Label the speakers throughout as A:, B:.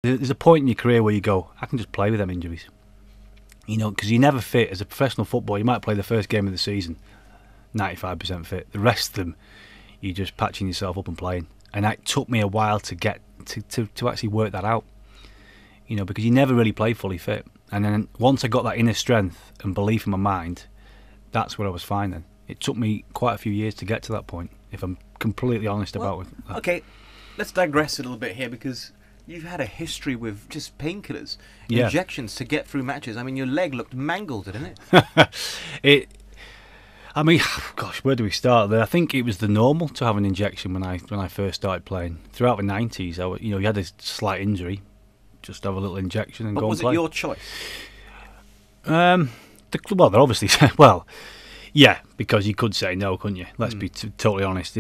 A: There's a point in your career where you go, I can just play with them injuries. Because you're never fit. As a professional footballer, you might play the first game of the season 95% fit. The rest of them, you're just patching yourself up and playing. And it took me a while to get to actually work that out. Because you never really play fully fit. And then once I got that inner strength and belief in my mind, that's where I was fine then. It took me quite a few years to get to that point, if I'm completely honest about that.
B: Okay, let's digress a little bit here, because you've had a history with just painkillers, injections to get through matches. I mean, your leg looked mangled, didn't it?
A: Gosh, where do we start? I think it was the normal to have an injection when I first started playing. Throughout the 90s, you had a slight injury, just have a little injection and go and play.
B: Was it your choice?
A: Well, they're obviously well, yeah, because you could say no, couldn't you? Let's be totally honest.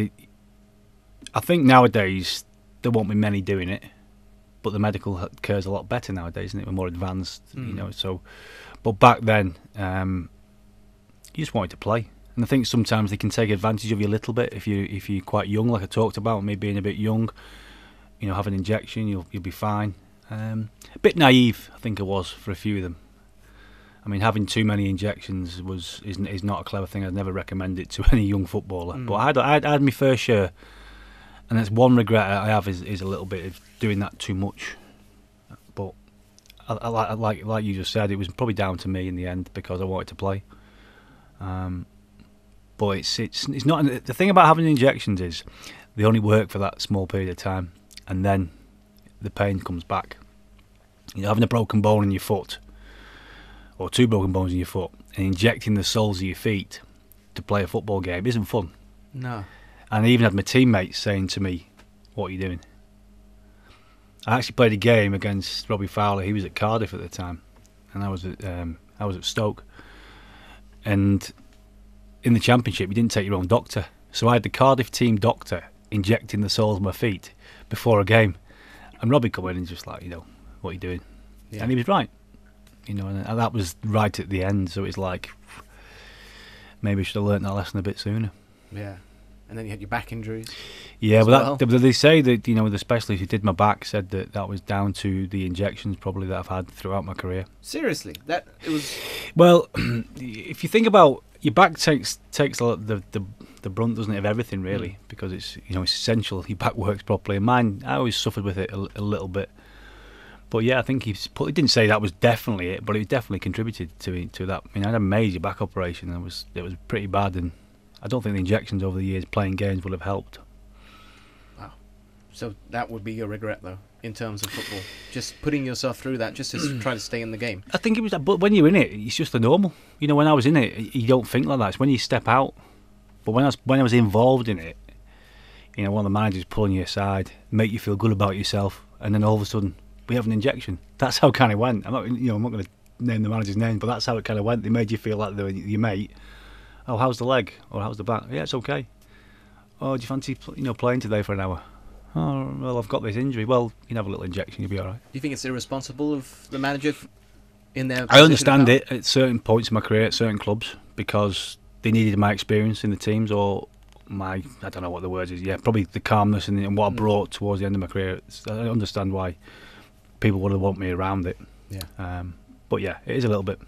A: I think nowadays there won't be many doing it, but the medical care's a lot better nowadays, isn't it? We're more advanced, So, but back then, you just wanted to play, and I think sometimes they can take advantage of you a little bit if you're quite young, like I talked about, me being a bit young. Have an injection, you'll be fine. A bit naive, I think I was for a few of them. I mean, having too many injections is not a clever thing. I'd never recommend it to any young footballer. But I had my fair share, and that's one regret I have is a little bit of doing that too much. But like you just said, it was probably down to me in the end because I wanted to play. But it's not. The thing about having injections is they only work for that small period of time, and then the pain comes back. Having a broken bone in your foot, or two broken bones in your foot, and injecting the soles of your feet to play a football game isn't fun.
B: No.
A: And I even had my teammates saying to me, "What are you doing?" I actually played a game against Robbie Fowler. He was at Cardiff at the time, and I was at Stoke. And in the Championship, you didn't take your own doctor, so I had the Cardiff team doctor injecting the soles of my feet before a game. And Robbie come in and just like, what are you doing? Yeah. And he was right. And that was right at the end, so it's like, maybe I should have learnt that lesson a bit sooner.
B: Yeah. And then you had your back injuries.
A: Yeah, but they say that, the specialist who did my back said that was down to the injections probably that I've had throughout my career.
B: Seriously?
A: Well, if you think about, your back takes a lot, the brunt, doesn't it, of everything really, because it's it's essential your back works properly. And mine, I always suffered with it a little bit. But yeah, I think he didn't say that was definitely it, but it definitely contributed to that. I mean, I had a major back operation, and it was pretty bad, and I don't think the injections over the years playing games would have helped.
B: Wow. So that would be your regret, though, in terms of football, just putting yourself through that just to try to stay in the game.
A: I think it was, but when you're in it, it's just the normal. When I was in it, you don't think like that. It's when you step out. But when I was involved in it, one of the managers pulling you aside, make you feel good about yourself, and then all of a sudden we have an injection. That's how it kind of went. I'm not going to name the manager's name, but that's how it kind of went. They made you feel like they were your mate. Oh, how's the leg? Or how's the back? Yeah, it's okay. Oh, do you fancy playing today for an hour? Oh, well, I've got this injury. Well, you can have a little injection, you'll be all right.
B: Do you think it's irresponsible of the manager in their?
A: I understand it at certain points in my career, at certain clubs, because they needed my experience in the teams, or I don't know what the word is. Yeah, probably the calmness and what I brought towards the end of my career. I understand why people would have wanted me around it.
B: Yeah.
A: But yeah, it is a little bit.